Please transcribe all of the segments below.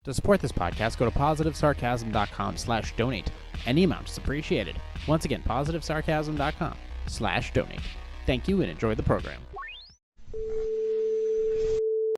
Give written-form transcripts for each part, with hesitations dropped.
To support this podcast, go to positivesarcasm.com/donate. Any amount is appreciated. Once again, positivesarcasm.com/donate. Thank you and enjoy the program.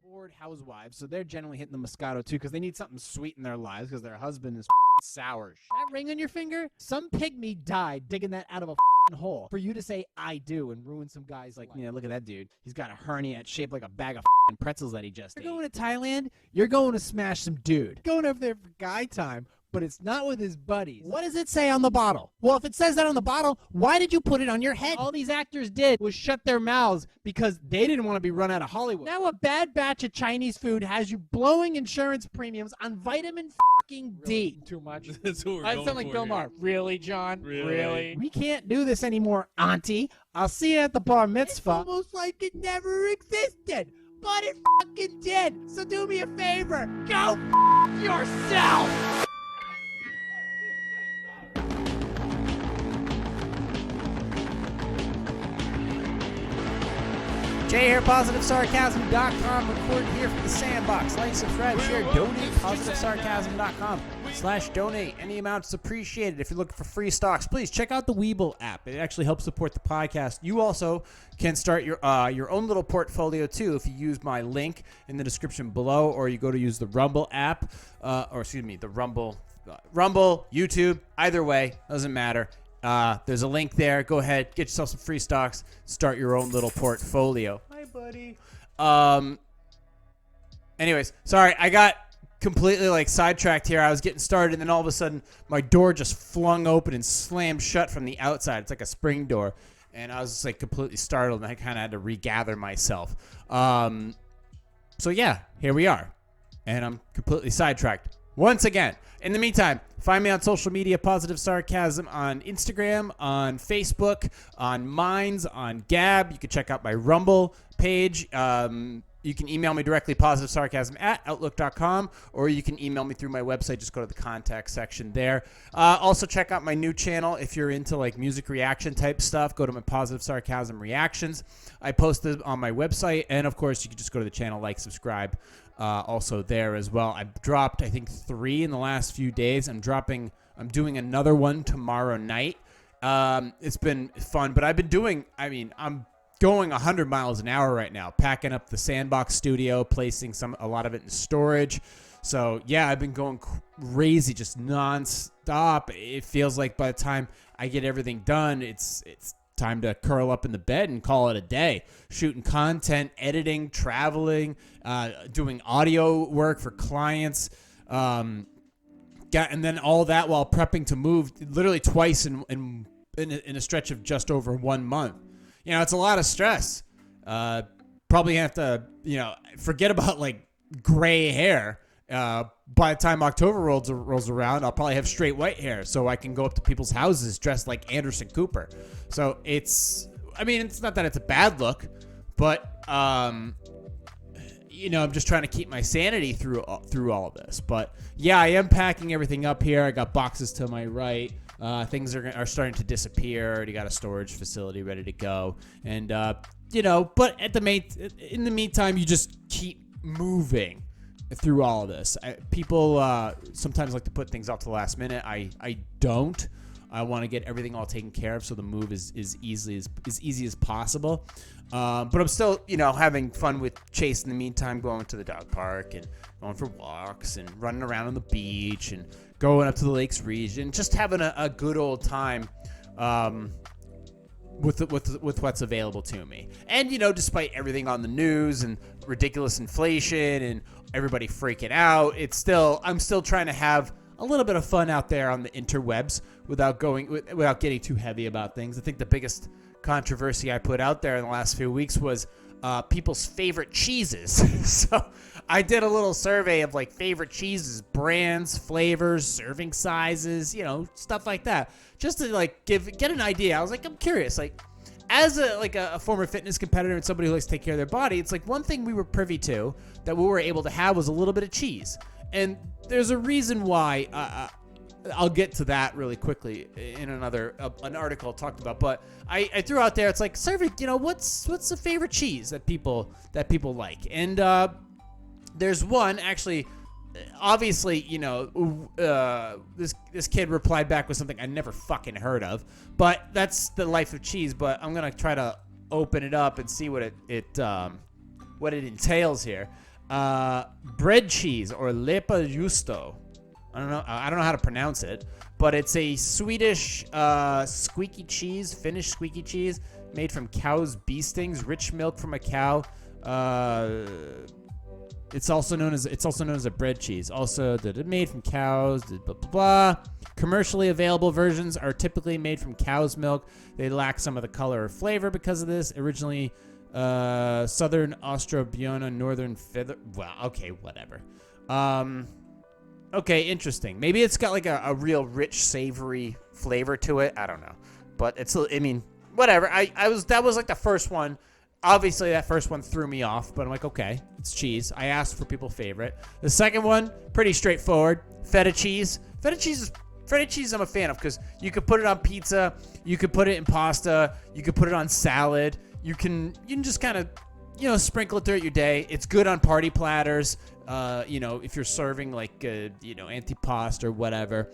Bored housewives, so they're generally hitting the Moscato too because they need something sweet in their lives because their husband is sour. That ring on your finger? Some pygmy died digging that out of a hole for you to say I do and ruin some guy's like, look at that dude. He's got a hernia. It's shaped like a bag of pretzels that he just ate. You're going to Thailand, you're going to smash some dude. Going over there for guy time, but it's not with his buddies. What does it say on the bottle? Well, if it says that on the bottle, why did you put it on your head? All these actors did was shut their mouths because they didn't want to be run out of Hollywood. Now a bad batch of Chinese food has you blowing insurance premiums on vitamin fucking D. Too much. That's what we're I going sound like for Bill here. Maher. Really, John? Really? We can't do this anymore, auntie. I'll see you at the bar mitzvah. It's almost like it never existed, but it fucking did. So do me a favor. Go yourself. Jay here, PositiveSarcasm.com, recorded here from the Sandbox. Like, subscribe, share, donate, PositiveSarcasm.com/donate. Any amount is appreciated. If you're looking for free stocks, please check out the Webull app. It actually helps support the podcast. You also can start your own little portfolio, too, if you use my link in the description below, or you go to use the Rumble app, the Rumble, YouTube, either way, doesn't matter. There's a link there. Go ahead, get yourself some free stocks, start your own little portfolio. Hi, buddy. Anyways, sorry, I got completely sidetracked here. I was getting started, and then all of a sudden, my door just flung open and slammed shut from the outside. It's like a spring door, and I was just completely startled, and I kind of had to regather myself. So yeah, here we are, and I'm completely sidetracked once again. In the meantime, find me on social media, Positive Sarcasm, on Instagram, on Facebook, on Minds, on Gab. You can check out my Rumble page. You can email me directly, positivesarcasm@outlook.com, or you can email me through my website. Just go to the contact section there. Also, check out my new channel if you're into music reaction type stuff. Go to my Positive Sarcasm Reactions. I post it on my website, and of course, you can just go to the channel, subscribe. Also there as well. I've dropped, I think, 3 in the last few days. I'm doing another one tomorrow night. It's been fun, but I'm going 100 miles an hour right now, packing up the Sandbox studio, placing a lot of it in storage. So yeah, I've been going crazy, just nonstop. It feels like by the time I get everything done, it's time to curl up in the bed and call it a day. Shooting content, editing, traveling, doing audio work for clients, and then all that while prepping to move literally twice in a stretch of just over 1 month. It's a lot of stress. Probably have to, forget about gray hair. By the time October rolls around, I'll probably have straight white hair so I can go up to people's houses dressed like Anderson Cooper. So it's not that it's a bad look, but, I'm just trying to keep my sanity through all of this. But yeah, I am packing everything up here. I got boxes to my right. Things are starting to disappear. Already got a storage facility ready to go. And, but in the meantime, you just keep moving through all of this. People sometimes like to put things off to the last minute. I don't. I want to get everything all taken care of so the move is easy as possible. But I'm still, having fun with Chase in the meantime, going to the dog park and going for walks and running around on the beach and going up to the Lakes region, just having a good old time with what's available to me. And, despite everything on the news and ridiculous inflation and everybody freaking out, I'm still trying to have a little bit of fun out there on the interwebs without getting too heavy about things. I think the biggest controversy I put out there in the last few weeks was people's favorite cheeses. So I did a little survey of favorite cheeses, brands, flavors, serving sizes, stuff like that, just to get an idea. I was I'm curious, as a former fitness competitor and somebody who likes to take care of their body, it's one thing we were privy to that we were able to have was a little bit of cheese. And there's a reason why. I'll get to that really quickly in an article talked about. But I threw out there, it's survey, what's the favorite cheese that people like? And there's one, actually, obviously, this kid replied back with something I never fucking heard of. But that's the life of cheese. But I'm gonna try to open it up and see what it entails here. Bread cheese, or lepa justo. I don't know how to pronounce it, but it's a Swedish squeaky cheese, Finnish squeaky cheese, made from cow's bee stings, rich milk from a cow. It's also known as a bread cheese. Also, made from cows. Blah blah blah. Commercially available versions are typically made from cow's milk. They lack some of the color or flavor because of this. Originally, Southern Ostrobiona, Northern Feather. Well, okay, whatever. Okay, interesting. Maybe it's got like a real rich, savory flavor to it. I don't know, but whatever. That was like the first one. Obviously, that first one threw me off, but I'm like, okay, it's cheese. I asked for people's favorite. The second one, pretty straightforward. Feta cheese. Feta cheese I'm a fan of because you could put it on pizza, you could put it in pasta, you could put it on salad. You can just kind of, sprinkle it throughout your day. It's good on party platters. If you're serving like, antipasto or whatever.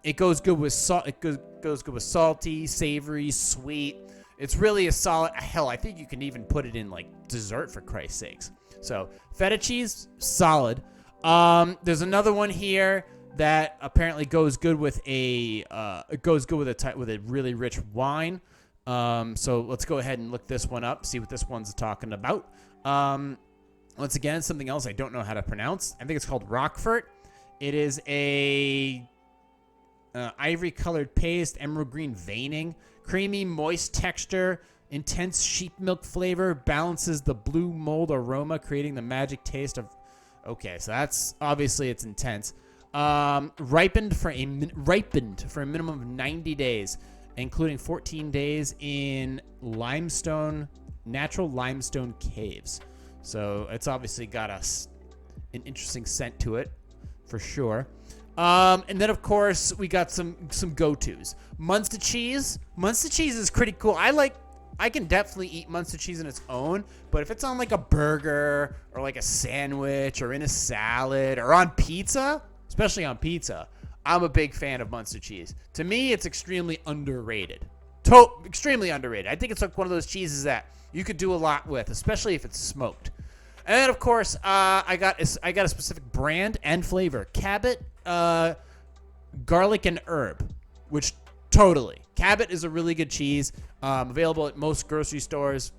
It goes good with salt. It goes good with salty, savory, sweet. It's really a solid. Hell, I think you can even put it in like dessert, for Christ's sakes. So feta cheese, solid. There's another one here that apparently goes good with a really rich wine. So let's go ahead and look this one up, see what this one's talking about. Once again, something else I don't know how to pronounce. I think it's called Roquefort. It is a ivory-colored paste, emerald green veining, creamy, moist texture, intense sheep milk flavor, balances the blue mold aroma, creating the magic taste of... Okay, so that's... Obviously, it's intense. Ripened for a minimum of 90 days, including 14 days in natural limestone caves. So it's obviously got an interesting scent to it, for sure. And then, of course, we got some go-tos. Munster cheese. Munster cheese is pretty cool. I can definitely eat Munster cheese on its own, but if it's on like a burger or like a sandwich or in a salad or on pizza, especially on pizza, I'm a big fan of Munster cheese. To me, it's extremely underrated. Extremely underrated. I think it's like one of those cheeses that you could do a lot with, especially if it's smoked. And then, of course, I got a specific brand and flavor. Cabot, garlic and herb, which totally. Cabot is a really good cheese, available at most grocery stores.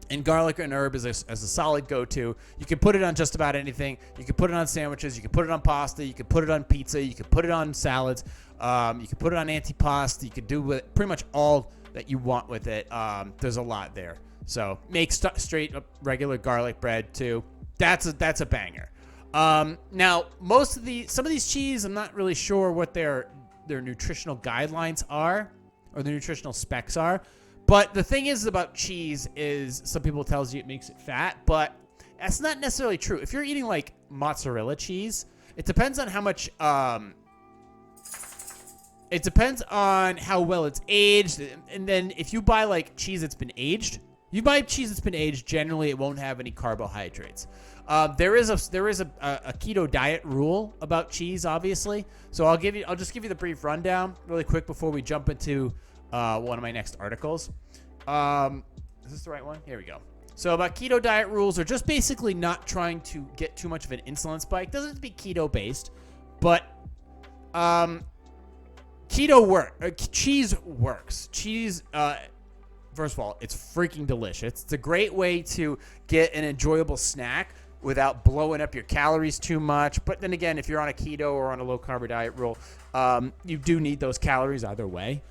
And garlic and herb is a solid go-to. You can put it on just about anything. You can put it on sandwiches. You can put it on pasta. You can put it on pizza. You can put it on salads. You can put it on antipasto. You can do with pretty much all that you want with it. There's a lot there. So make straight up regular garlic bread too. That's a banger. Now some of these cheese, I'm not really sure what their nutritional guidelines are or the nutritional specs are. But the thing is about cheese is some people tells you it makes it fat, but that's not necessarily true. If you're eating like mozzarella cheese, it depends on how much. It depends on how well it's aged, and then if you buy like cheese that's been aged, generally it won't have any carbohydrates. There is a keto diet rule about cheese, obviously. So I'll just give you the brief rundown really quick before we jump into one of my next articles. Is this the right one? Here we go. So about keto diet rules are just basically not trying to get too much of an insulin spike. Doesn't have to be keto based, but cheese works. Cheese, first of all, it's freaking delicious. It's a great way to get an enjoyable snack without blowing up your calories too much. But then again, if you're on a keto or on a low carb diet rule, you do need those calories either way.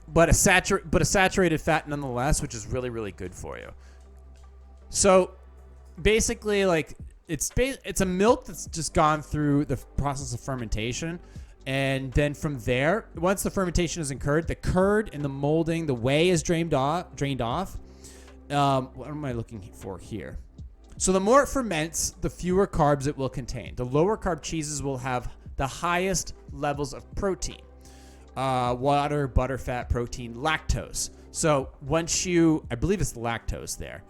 But a saturated fat nonetheless, which is really, really good for you. So basically, like it's a milk that's just gone through the process of fermentation. And then from there, once the fermentation is incurred, the curd and the molding, the whey is drained off. What am I looking for here? So the more it ferments, the fewer carbs it will contain. The lower carb cheeses will have the highest levels of protein. Water, butterfat, protein, lactose. So I believe it's the lactose there,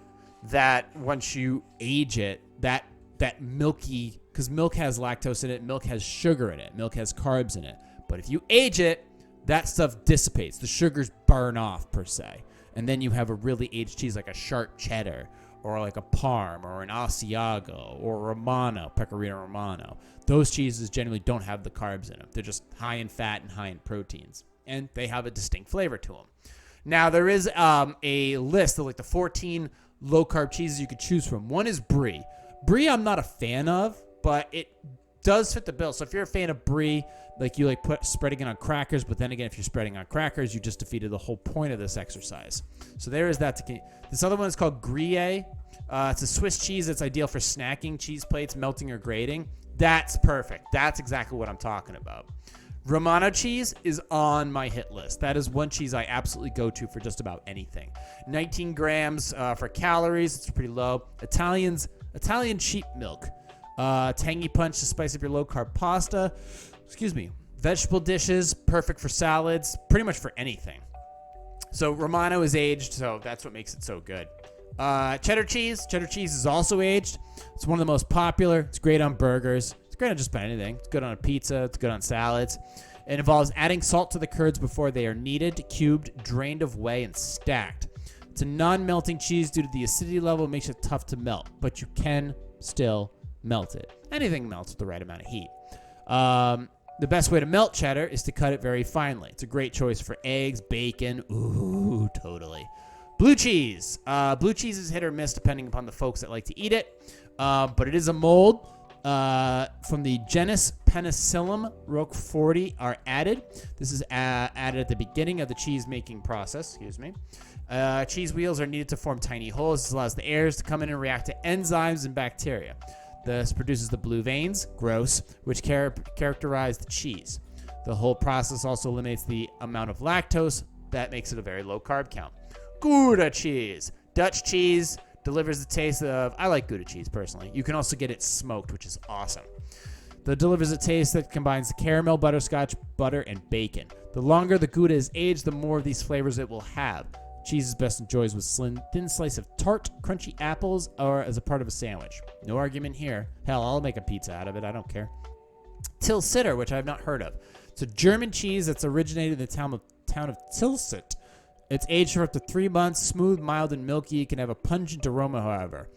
that once you age it, that that milky, because milk has lactose in it, milk has sugar in it, milk has carbs in it. But if you age it, that stuff dissipates. The sugars burn off, per se. And then you have a really aged cheese like a sharp cheddar, or like a Parm, or an Asiago, or Romano, Pecorino Romano. Those cheeses generally don't have the carbs in them. They're just high in fat and high in proteins. And they have a distinct flavor to them. Now, there is a list of like the 14 low-carb cheeses you could choose from. One is Brie. Brie I'm not a fan of, but it does fit the bill. So if you're a fan of Brie, like you like spreading it on crackers, but then again, if you're spreading on crackers, you just defeated the whole point of this exercise. So there is that. This other one is called Gruyere. It's a Swiss cheese that's ideal for snacking, cheese plates, melting or grating. That's perfect. That's exactly what I'm talking about. Romano cheese is on my hit list. That is one cheese I absolutely go to for just about anything. 19 grams for calories. It's pretty low. Italian sheep milk. Tangy punch to spice up your low-carb pasta. Vegetable dishes, perfect for salads, pretty much for anything. So Romano is aged, so that's what makes it so good. Cheddar cheese. Cheddar cheese is also aged. It's one of the most popular. It's great on burgers. It's great on just about anything. It's good on a pizza. It's good on salads. It involves adding salt to the curds before they are kneaded, cubed, drained of whey, and stacked. It's a non-melting cheese due to the acidity level. It makes it tough to melt, but you can still melt it. Anything melts with the right amount of heat. The best way to melt cheddar is to cut it very finely. It's a great choice for eggs, bacon. Ooh, totally. Blue cheese. Blue cheese is hit or miss depending upon the folks that like to eat it. But it is a mold. From the genus Penicillium roqueforti are added. This is added at the beginning of the cheese making process. Cheese wheels are needed to form tiny holes. This allows the airs to come in and react to enzymes and bacteria. This produces the blue veins, gross, which characterize the cheese. The whole process also eliminates the amount of lactose. That makes it a very low carb count. Gouda cheese. Dutch cheese delivers the taste of, I like Gouda cheese personally. You can also get it smoked, which is awesome. That delivers a taste that combines the caramel, butterscotch, butter, and bacon. The longer the Gouda is aged, the more of these flavors it will have. Cheese is best enjoyed with thin slice of tart, crunchy apples, or as a part of a sandwich. No argument here. Hell, I'll make a pizza out of it. I don't care. Tilsiter, which I have not heard of. It's a German cheese that's originated in the town of Tilsit. It's aged for up to 3 months. Smooth, mild, and milky. It can have a pungent aroma, however.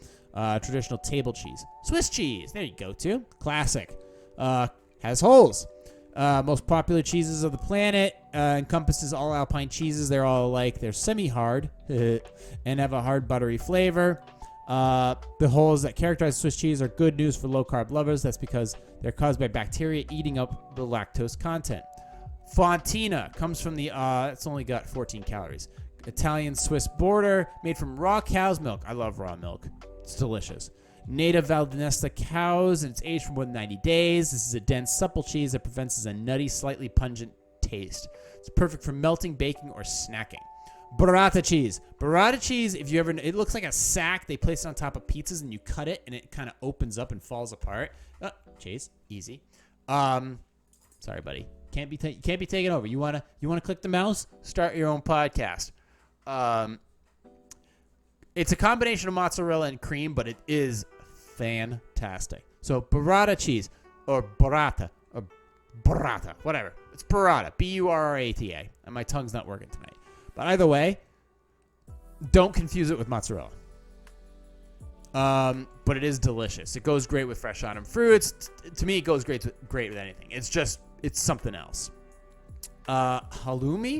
Traditional table cheese. Swiss cheese. There you go, too. Classic. Has holes. Most popular cheeses of the planet. Encompasses all alpine cheeses. They're all alike. They're semi-hard and have a hard, buttery flavor. The holes that characterize Swiss cheese are good news for low-carb lovers. That's because they're caused by bacteria eating up the lactose content. Fontina comes from the, it's only got 14 calories. Italian-Swiss border, made from raw cow's milk. I love raw milk. It's delicious. Native Valdenesta cows, and it's aged for more than 90 days. This is a dense, supple cheese that prevents a nutty, slightly pungent taste. It's perfect for melting, baking, or snacking. Burrata cheese. Burrata cheese, if you ever, it looks like a sack. They place it on top of pizzas, and you cut it, and it kind of opens up and falls apart. Cheese, easy. Sorry, buddy. Can't be taken over. You wanna click the mouse? Start your own podcast. It's a combination of mozzarella and cream, but it is fantastic. So burrata cheese, or burrata, whatever. It's burrata, B-U-R-R-A-T-A. And my tongue's not working tonight. But either way, don't confuse it with mozzarella. But it is delicious. It goes great with fresh autumn fruits. To me, it goes great with anything. It's something else. Halloumi.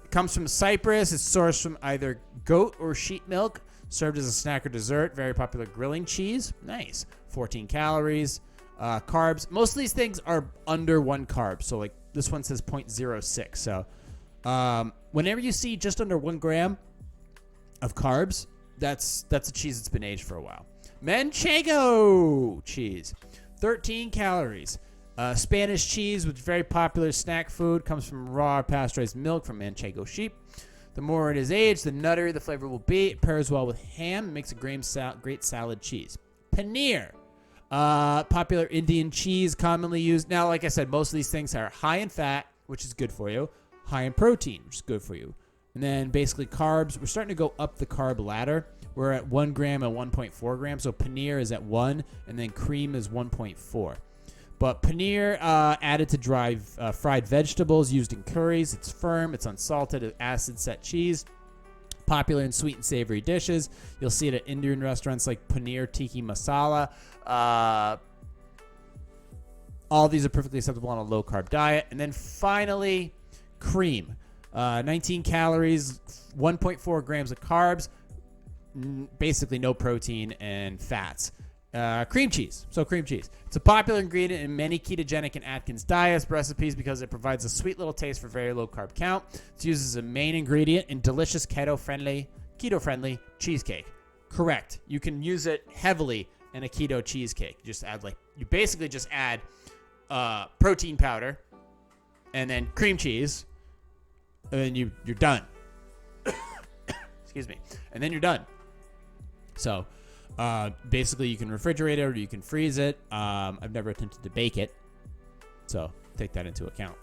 It comes from Cyprus. It's sourced from either goat or sheep milk. Served as a snack or dessert. Very popular grilling cheese. Nice. 14 calories. Carbs. Most of these things are under 1 carb. So like this one says 0.06. So whenever you see just under 1 gram of carbs, that's a cheese that's been aged for a while. Manchego cheese. 13 calories. Spanish cheese, which is very popular snack food, comes from raw pasteurized milk from Manchego sheep. The more it is aged, the nuttier the flavor will be. It pairs well with ham and makes a great salad cheese. Paneer. Popular Indian cheese, commonly used. Now, like I said, most of these things are high in fat, which is good for you. High in protein, which is good for you. And then basically carbs. We're starting to go up the carb ladder. we're at 1 gram and 1.4 grams. So paneer is at 1, and then cream is 1.4. But paneer added to dry fried vegetables used in curries. It's firm. It's unsalted, acid-set cheese. Popular in sweet and savory dishes. You'll see it at Indian restaurants like Paneer Tikka Masala. All these are perfectly acceptable on a low-carb diet. And then finally, cream. 19 calories, 1.4 grams of carbs, basically no protein and fats. Cream cheese. So cream cheese. It's a popular ingredient in many ketogenic and Atkins diets recipes because it provides a sweet little taste for very low carb count. It's used as a main ingredient in delicious keto-friendly cheesecake. Correct. You can use it heavily in a keto cheesecake. You basically just add protein powder and then cream cheese, and then you're done. Excuse me. And then you're done. So basically, you can refrigerate it or you can freeze it. I've never attempted to bake it, so take that into account.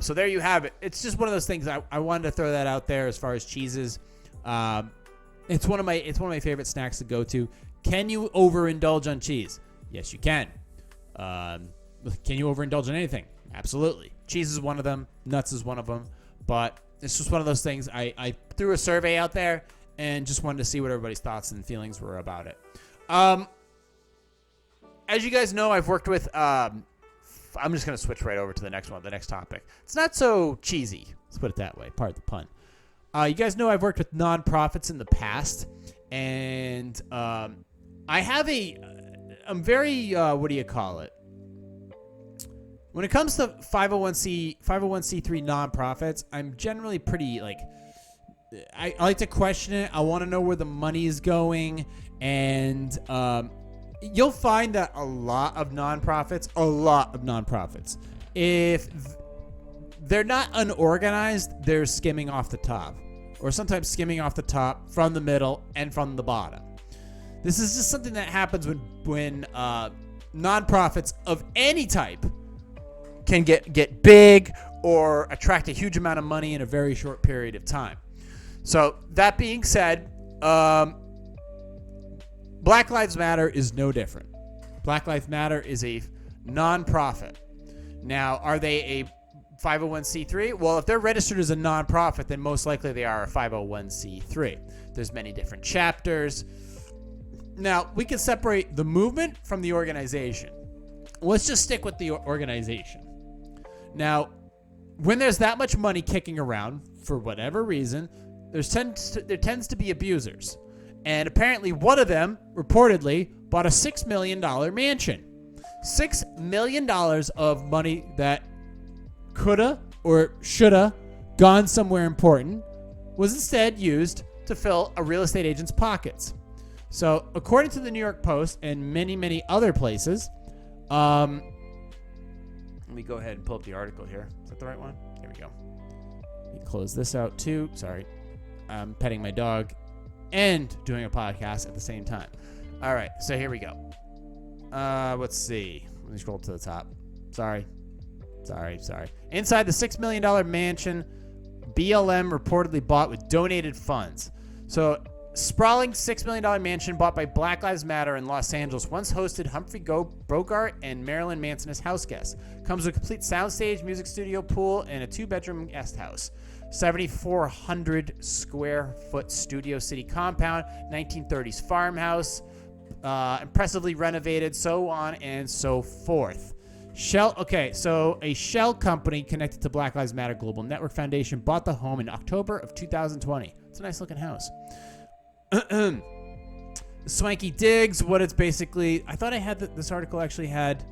So there you have it. It's just one of those things. I wanted to throw that out there as far as cheeses. It's one of my favorite snacks to go to. Can you overindulge on cheese? Yes, you can. Can you overindulge on anything? Absolutely. Cheese is one of them. Nuts is one of them. But it's just one of those things. I threw a survey out there and just wanted to see what everybody's thoughts and feelings were about it. As you guys know, I've worked with... I'm just going to switch right over to the next one, the next topic. It's not so cheesy. Let's put it that way. Pardon the pun. You guys know I've worked with nonprofits in the past. And I have I'm very... what do you call it? When it comes to 501c3 nonprofits, I'm generally pretty, I like to question it. I want to know where the money is going. And you'll find that a lot of nonprofits, if they're not unorganized, they're skimming off the top. Or sometimes skimming off the top, from the middle, and from the bottom. This is just something that happens when nonprofits of any type can get big or attract a huge amount of money in a very short period of time. So that being said, Black Lives Matter is no different. Black Lives Matter is a nonprofit. Now, are they a 501c3? Well, if they're registered as a nonprofit, then most likely they are a 501c3. There's many different chapters. Now, we can separate the movement from the organization. Let's just stick with the organization. Now, when there's that much money kicking around, for whatever reason, there tends to be abusers. And apparently one of them, reportedly, bought a $6 million mansion. $6 million of money that coulda or shoulda gone somewhere important was instead used to fill a real estate agent's pockets. So, according to the New York Post and many, many other places, let me go ahead and pull up the article here. Is that the right one? Here we go. Let me close this out too. Sorry. I'm petting my dog and doing a podcast at the same time. All right. So here we go. Let's see. Let me scroll to the top. Sorry. Inside the $6 million mansion, BLM reportedly bought with donated funds. So, sprawling $6 million mansion bought by Black Lives Matter in Los Angeles once hosted Humphrey Bogart and Marilyn Manson as house guests. Comes with a complete soundstage, music studio, pool, and a 2-bedroom guest house. 7,400 square foot Studio City compound, 1930s farmhouse, impressively renovated, so on and so forth. So a shell company connected to Black Lives Matter Global Network Foundation bought the home in October of 2020. It's a nice looking house. Swanky digs, what it's basically... I thought I had this article actually had...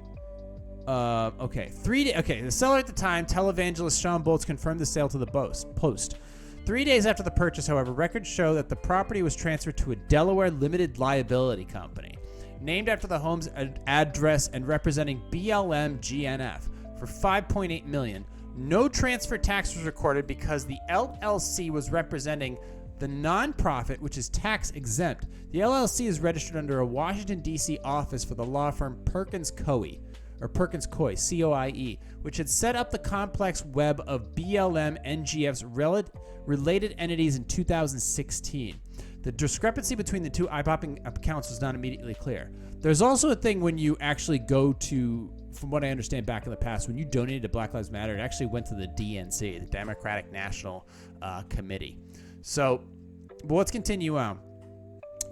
the seller at the time, televangelist Sean Boltz, confirmed the sale to the Post. 3 days after the purchase, however, records show that the property was transferred to a Delaware limited liability company, named after the home's address and representing BLM GNF, for $5.8 million. No transfer tax was recorded because the LLC was representing the nonprofit, which is tax exempt. The LLC is registered under a Washington, D.C. office for the law firm Perkins Coie, C-O-I-E, which had set up the complex web of BLM NGF's related entities in 2016. The discrepancy between the two eye-popping accounts was not immediately clear. There's also a thing when you actually go to, from what I understand back in the past, when you donated to Black Lives Matter, it actually went to the DNC, the Democratic National Committee. So, but let's continue on.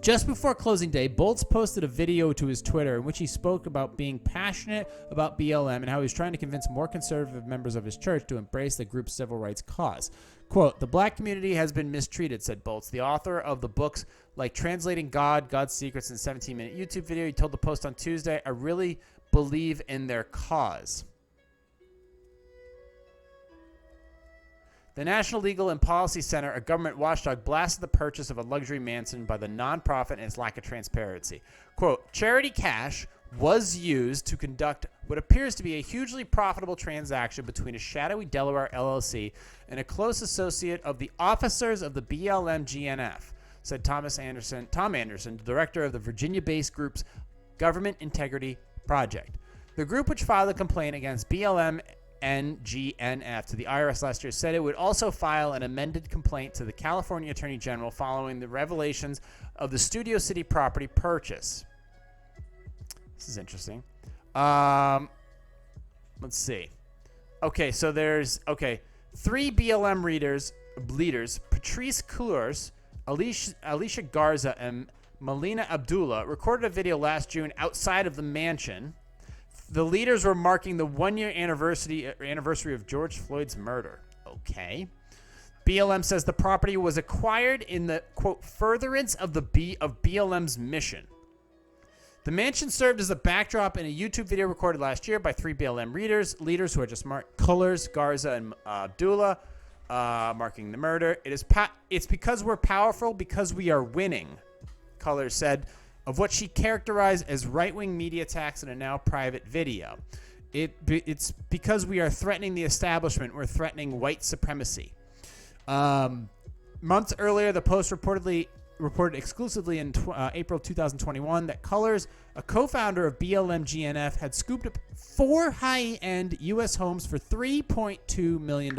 Just before closing day, Boltz posted a video to his Twitter in which he spoke about being passionate about BLM and how he was trying to convince more conservative members of his church to embrace the group's civil rights cause. Quote, "The black community has been mistreated," said Boltz, the author of the books like Translating God, God's Secrets, and 17-minute YouTube video. He told the Post on Tuesday, "I really believe in their cause." The National Legal and Policy Center, a government watchdog, blasted the purchase of a luxury mansion by the nonprofit and its lack of transparency. Quote, "Charity cash was used to conduct what appears to be a hugely profitable transaction between a shadowy Delaware LLC and a close associate of the officers of the BLM GNF," said Tom Anderson, director of the Virginia-based group's Government Integrity Project. The group, which filed a complaint against BLM and GNF to the IRS last year, said it would also file an amended complaint to the California Attorney General following the revelations of the Studio City property purchase. This is interesting. Let's see. Okay, so there's, three BLM leaders, Patrice Couleurs, Alicia Garza, and Melina Abdullah, recorded a video last June outside of the mansion. The leaders were marking the one-year anniversary of George Floyd's murder. Okay. BLM says the property was acquired in the, quote, furtherance of BLM's mission. The mansion served as a backdrop in a YouTube video recorded last year by three BLM leaders who are just marked Couleurs, Garza, and Abdullah, marking the murder. It's because we're powerful, because we are winning, Couleurs said, of what she characterized as right-wing media attacks in a now private video. It's because we are threatening the establishment. We're threatening white supremacy. Months earlier, the Post reported exclusively in April 2021 that Couleurs, a co-founder of BLM GNF, had scooped up 4 high-end U.S. homes for $3.2 million,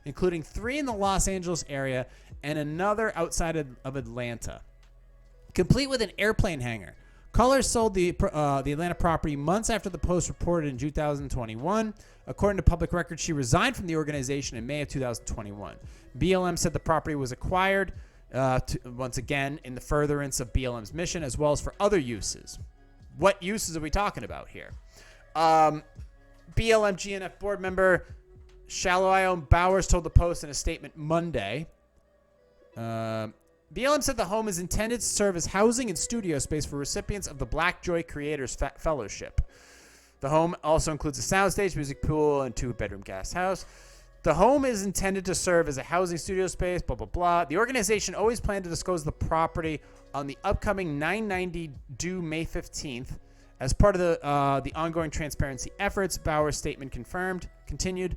including 3 in the Los Angeles area and another outside of Atlanta, complete with an airplane hangar. Couleurs sold the Atlanta property months after the Post reported in 2021. According to public records, she resigned from the organization in May of 2021. BLM said the property was acquired, once again, in the furtherance of BLM's mission, as well as for other uses. What uses are we talking about here? BLM GNF board member Shaloyon Bowers told the Post in a statement Monday, BLM said the home is intended to serve as housing and studio space for recipients of the Black Joy Creators Fellowship. The home also includes a soundstage, music pool, and 2-bedroom guest house. The home is intended to serve as a housing studio space, blah, blah, blah. The organization always planned to disclose the property on the upcoming 990 due May 15th. As part of the ongoing transparency efforts, Bauer's statement continued,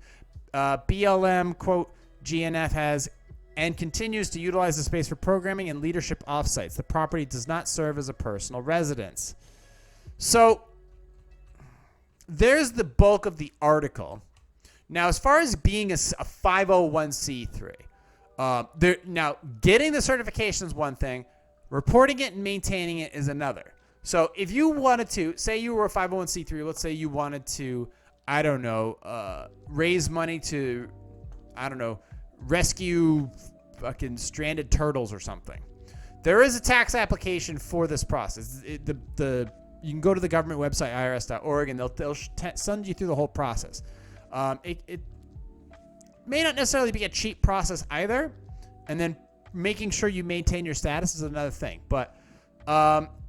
BLM, quote, GNF has and continues to utilize the space for programming and leadership offsites. The property does not serve as a personal residence. So there's the bulk of the article. Now, as far as being a 501c3, now getting the certification is one thing. Reporting it and maintaining it is another. So if you wanted to, say you were a 501c3, let's say you wanted to, raise money to, rescue fucking stranded turtles or something. There is a tax application for this process. You can go to the government website, irs.org, and they'll send you through the whole process. It may not necessarily be a cheap process either, and then making sure you maintain your status is another thing. But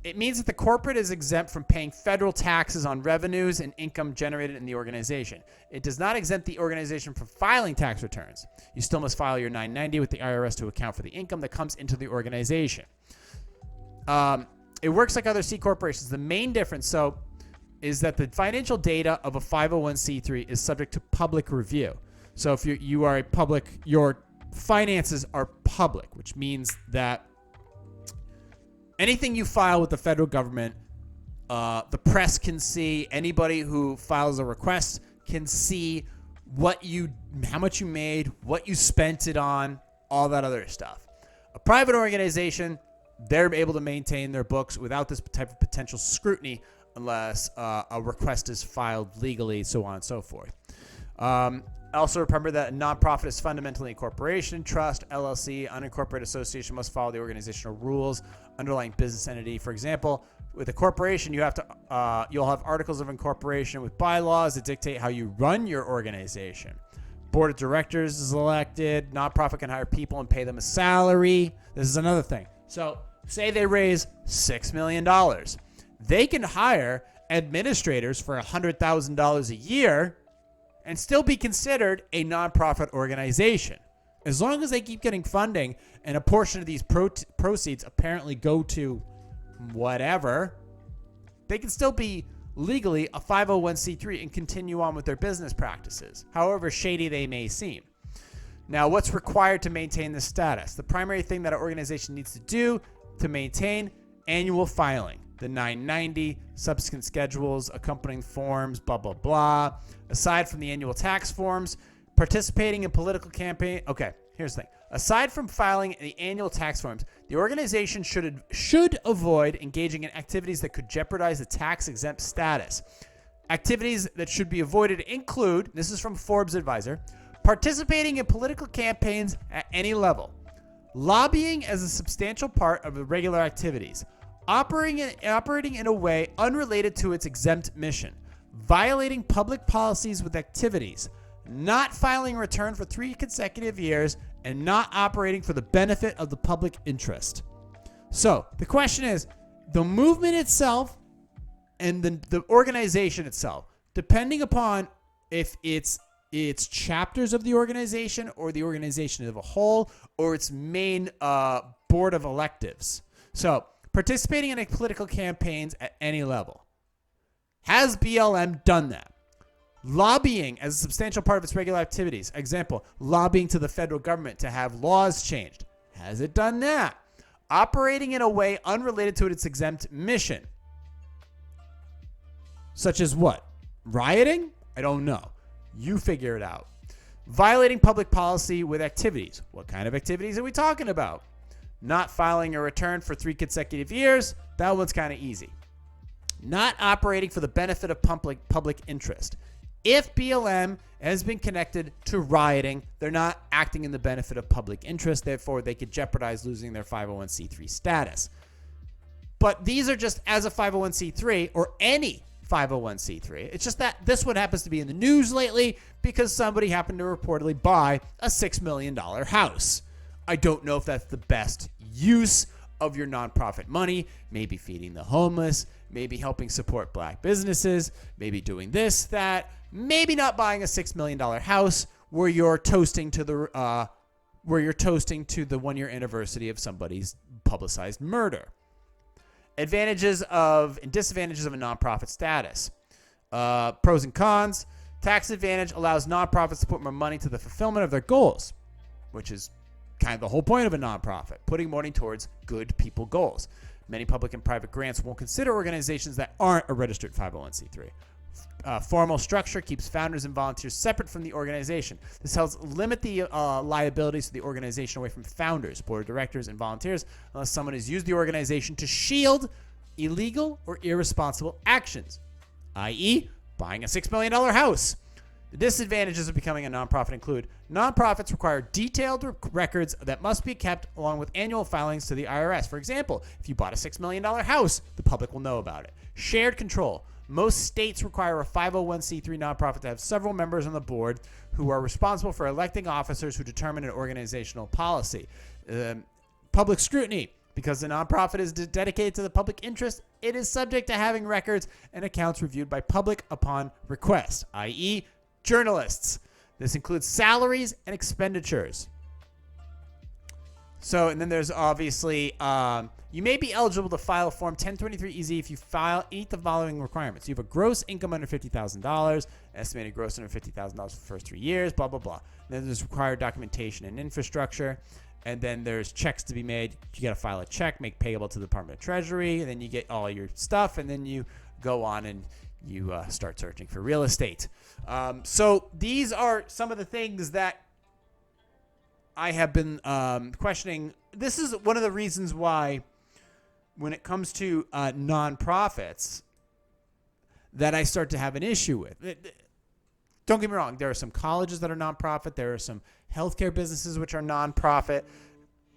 it means that the corporate is exempt from paying federal taxes on revenues and income generated in the organization. It does not exempt the organization from filing tax returns. You still must file your 990 with the IRS to account for the income that comes into the organization. It works like other C corporations. The main difference, is that the financial data of a 501c3 is subject to public review. So if you are a public, your finances are public, which means that anything you file with the federal government, the press can see. Anybody who files a request can see how much you made, what you spent it on, all that other stuff. A private organization, they're able to maintain their books without this type of potential scrutiny unless a request is filed legally, so on and so forth. Also remember that a nonprofit is fundamentally a corporation, trust, LLC, unincorporated association must follow the organizational rules underlying business entity. For example, with a corporation, you'll have articles of incorporation with bylaws that dictate how you run your organization. Board of directors is elected. Nonprofit can hire people and pay them a salary. This is another thing. So say they raise $6 million. They can hire administrators for $100,000 a year and still be considered a nonprofit organization. As long as they keep getting funding and a portion of these proceeds apparently go to whatever, they can still be legally a 501c3 and continue on with their business practices, however shady they may seem. Now, what's required to maintain this status? The primary thing that an organization needs to do to maintain annual filing, the 990, subsequent schedules, accompanying forms, blah, blah, blah. Aside from the annual tax forms, participating in political campaign. Okay, here's the thing. Aside from filing the annual tax forms, the organization should avoid engaging in activities that could jeopardize the tax-exempt status. Activities that should be avoided include, this is from Forbes Advisor, participating in political campaigns at any level, lobbying as a substantial part of the regular activities, operating in a way unrelated to its exempt mission, violating public policies with activities, not filing a return for 3 consecutive years, and not operating for the benefit of the public interest. So the question is, the movement itself and the organization itself, depending upon if it's chapters of the organization or the organization as a whole or its main board of electives. So participating in political campaigns at any level. Has BLM done that? Lobbying as a substantial part of its regular activities. Example, lobbying to the federal government to have laws changed. Has it done that? Operating in a way unrelated to its exempt mission. Such as what? Rioting? I don't know. You figure it out. Violating public policy with activities. What kind of activities are we talking about? Not filing a return for 3 consecutive years. That one's kind of easy. Not operating for the benefit of public interest. If BLM has been connected to rioting, they're not acting in the benefit of public interest. Therefore, they could jeopardize losing their 501c3 status. But these are just as a 501c3 or any 501c3. It's just that this one happens to be in the news lately because somebody happened to reportedly buy a $6 million house. I don't know if that's the best use of your nonprofit money. Maybe feeding the homeless, maybe helping support black businesses, maybe doing this, that, maybe not buying a $6 million house where you're toasting to the 1-year anniversary of somebody's publicized murder. Advantages and disadvantages of a nonprofit status. Pros and cons. Tax advantage allows nonprofits to put more money to the fulfillment of their goals, which is kind of the whole point of a nonprofit, putting money towards good people goals. Many public and private grants won't consider organizations that aren't a registered 501c3. Formal structure keeps founders and volunteers separate from the organization. This helps limit the liabilities of the organization away from founders, board of directors, and volunteers, unless someone has used the organization to shield illegal or irresponsible actions, i.e., buying a $6 million house. The disadvantages of becoming a nonprofit include nonprofits require detailed records that must be kept along with annual filings to the IRS. For example, if you bought a $6 million house, the public will know about it. Shared control. Most states require a 501c3 nonprofit to have several members on the board who are responsible for electing officers who determine an organizational policy. Public scrutiny. Because the nonprofit is dedicated to the public interest, it is subject to having records and accounts reviewed by public upon request, i.e., journalists. This includes salaries and expenditures. So, and then there's obviously, you may be eligible to file Form 1023-EZ if you meet the following requirements. You have a gross income under $50,000, estimated gross under $50,000 for the first 3 years, blah, blah, blah. Then there's required documentation and infrastructure. And then there's checks to be made. You got to file a check, make payable to the Department of Treasury, and then you get all your stuff, and then you go on and you start searching for real estate. So these are some of the things that I have been questioning. This is one of the reasons why when it comes to nonprofits that I start to have an issue with. Don't get me wrong. There are some colleges that are nonprofit. There are some healthcare businesses which are nonprofit.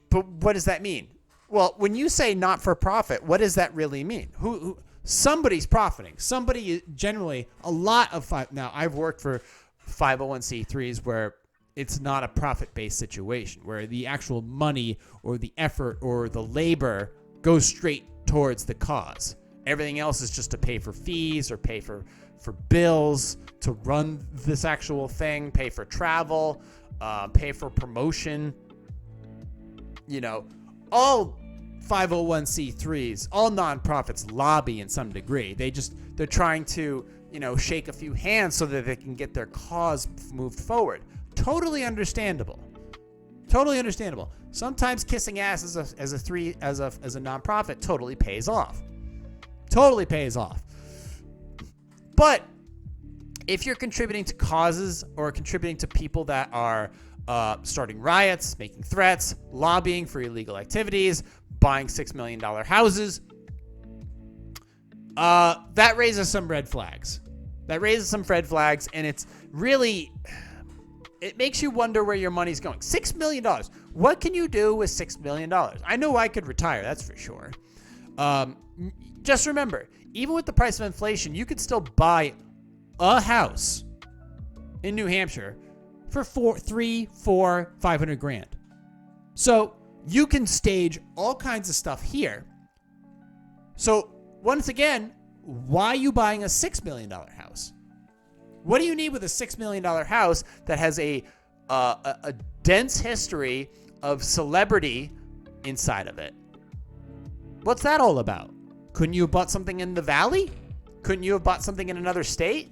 But what does that mean? Well, when you say not for profit, what does that really mean? Who somebody's profiting. Somebody generally a lot of now I've worked for 501c3s where it's not a profit-based situation, where the actual money or the effort or the labor goes straight towards the cause. Everything else is just to pay for fees or pay for bills to run this actual thing, pay for travel, pay for promotion. You know, all 501c3s, all nonprofits lobby in some degree. They're trying to, shake a few hands so that they can get their cause moved forward. Totally understandable. Totally understandable. Sometimes kissing ass as a nonprofit totally pays off. Totally pays off. But if you're contributing to causes or contributing to people that are starting riots, making threats, lobbying for illegal activities, buying $6 million houses, that raises some red flags. And it's really, it makes you wonder where your money's going. $6 million. What can you do with $6 million? I know I could retire, that's for sure. Just remember, even with the price of inflation, you could still buy a house in New Hampshire for $500 grand. So you can stage all kinds of stuff here. So once again, why are you buying a $6 million house? What do you need with a $6 million house that has a dense history of celebrity inside of it? What's that all about? Couldn't you have bought something in the valley? Couldn't you have bought something in another state?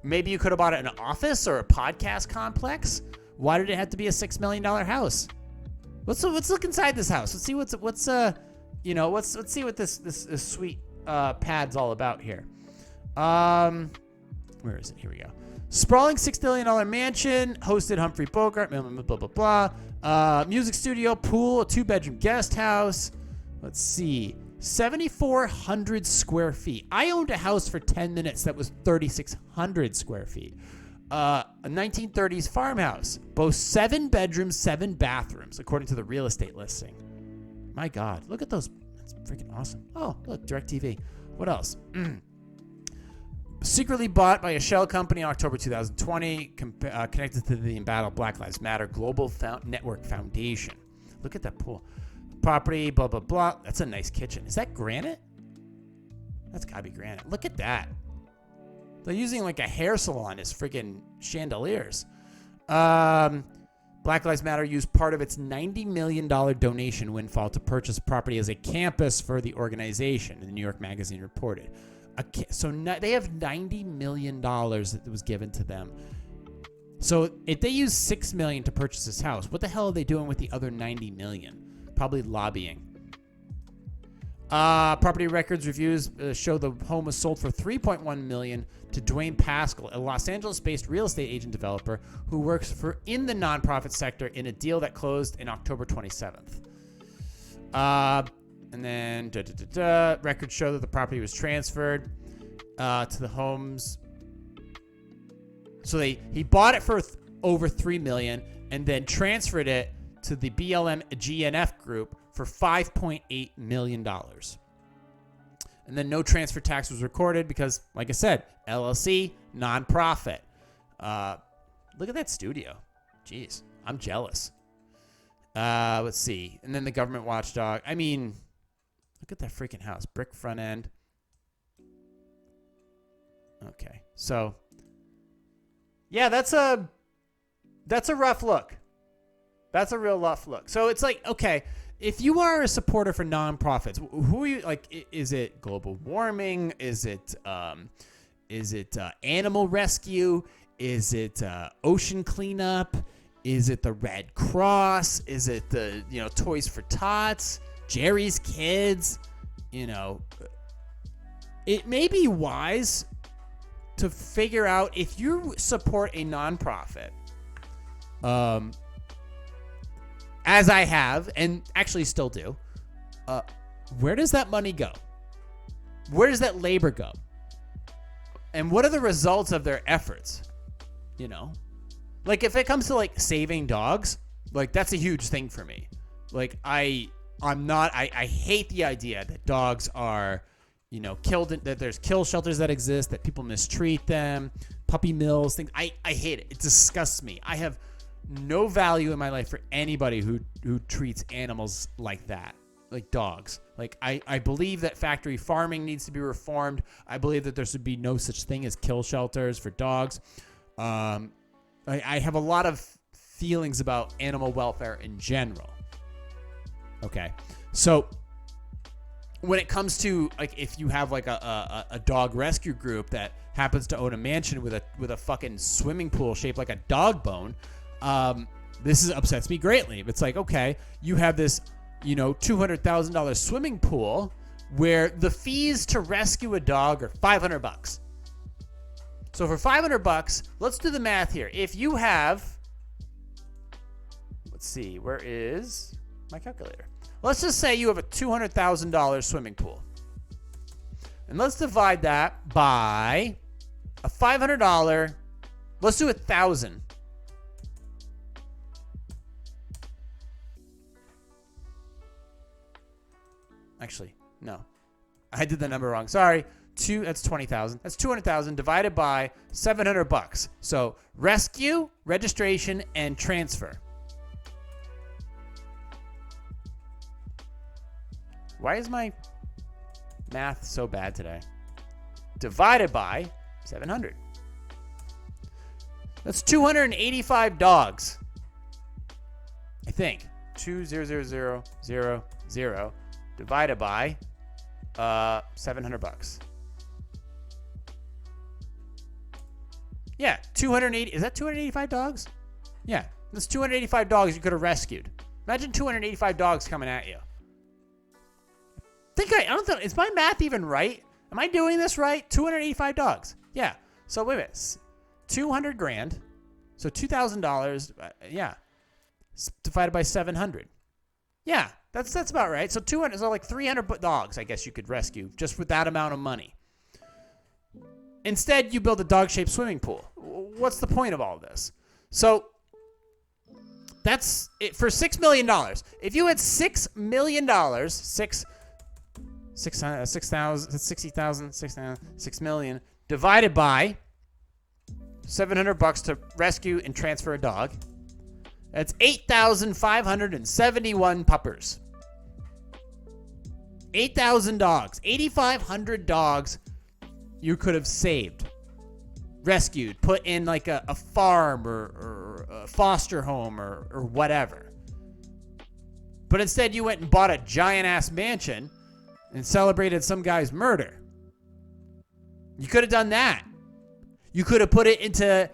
Maybe you could have bought it in an office or a podcast complex. Why did it have to be a $6 million house? Let's look inside this house. Let's see let's see what this sweet pad's all about here. Where is it? Here we go. Sprawling $6 billion mansion, hosted Humphrey Bogart, blah, blah, blah, blah. Music studio, pool, a 2-bedroom guest house. Let's see. 7,400 square feet. I owned a house for 10 minutes that was 3,600 square feet. A 1930s farmhouse. Both 7 bedrooms, 7 bathrooms, according to the real estate listing. My God, look at those. That's freaking awesome. Oh, look, DirecTV. What else? Secretly bought by a shell company in October 2020, connected to the embattled Black Lives Matter Global Network Foundation. Look at that pool. Property, blah, blah, blah. That's a nice kitchen. Is that granite? That's got to be granite. Look at that. They're using like a hair salon as freaking chandeliers. Black Lives Matter used part of its $90 million donation windfall to purchase property as a campus for the organization, the New York Magazine reported. So they have $90 million that was given to them. So if they use $6 million to purchase this house, what the hell are they doing with the other $90 million? Probably lobbying. Property records reviews show the home was sold for $3.1 million to Dwayne Pascal, a Los Angeles-based real estate agent developer who works in the nonprofit sector in a deal that closed in October 27th. And then records show that the property was transferred to the homes. So he bought it for over $3 million and then transferred it to the BLM GNF group for $5.8 million. And then no transfer tax was recorded because, like I said, LLC, nonprofit. Look at that studio. Jeez, I'm jealous. Let's see. And then the government watchdog. I mean, look at that freaking house. Brick front end. Okay. So, yeah, that's a rough look. That's a real rough look. So it's like, okay, if you are a supporter for nonprofits, who are you? Like, is it global warming? Is it animal rescue? Is it ocean cleanup? Is it the Red Cross? Is it the Toys for Tots? Jerry's Kids? It may be wise to figure out if you support a nonprofit. As I have, and actually still do, where does that money go? Where does that labor go? And what are the results of their efforts? You know, like if it comes to like saving dogs, like that's a huge thing for me. Like I hate the idea that dogs are, you know, killed, that there's kill shelters that exist, that people mistreat them, puppy mills, things. I hate it. It disgusts me. I have no value in my life for anybody who treats animals like that, like dogs. Like I believe that factory farming needs to be reformed. I believe that there should be no such thing as kill shelters for dogs. I have a lot of feelings about animal welfare in general. Okay, so when it comes to like if you have like a dog rescue group that happens to own a mansion with a fucking swimming pool shaped like a dog bone, this upsets me greatly. It's like, okay, you have this, you know, $200,000 swimming pool where the fees to rescue a dog are $500. So for $500, let's do the math here. If you have, let's see, where is my calculator? Let's just say you have a $200,000 swimming pool. And let's divide that by a $500. Let's do 1,000. Actually, no. I did the number wrong. Sorry. That's 20,000. That's 200,000 divided by $700. So rescue, registration, and transfer. Why is my math so bad today? Divided by 700. That's 285 dogs. I think 2,000,000 divided by $700. Yeah, 280. Is that 285 dogs? Yeah, that's 285 dogs you could have rescued. Imagine 285 dogs coming at you. I don't think, is my math even right? Am I doing this right? 285 dogs. Yeah. So wait a minute. 200 grand. So $2,000. Yeah. Divided by 700. Yeah, that's about right. So 200. So like 300 dogs, I guess you could rescue just with that amount of money. Instead, you build a dog-shaped swimming pool. What's the point of all of this? So that's it for $6 million. If you had $6 million, 6 million divided by $700 to rescue and transfer a dog. That's 8,571 puppers. 8,000 dogs. 8,500 dogs you could have saved, rescued, put in like a farm or a foster home or whatever. But instead you went and bought a giant-ass mansion and celebrated some guy's murder. You could have done that. You could have put it into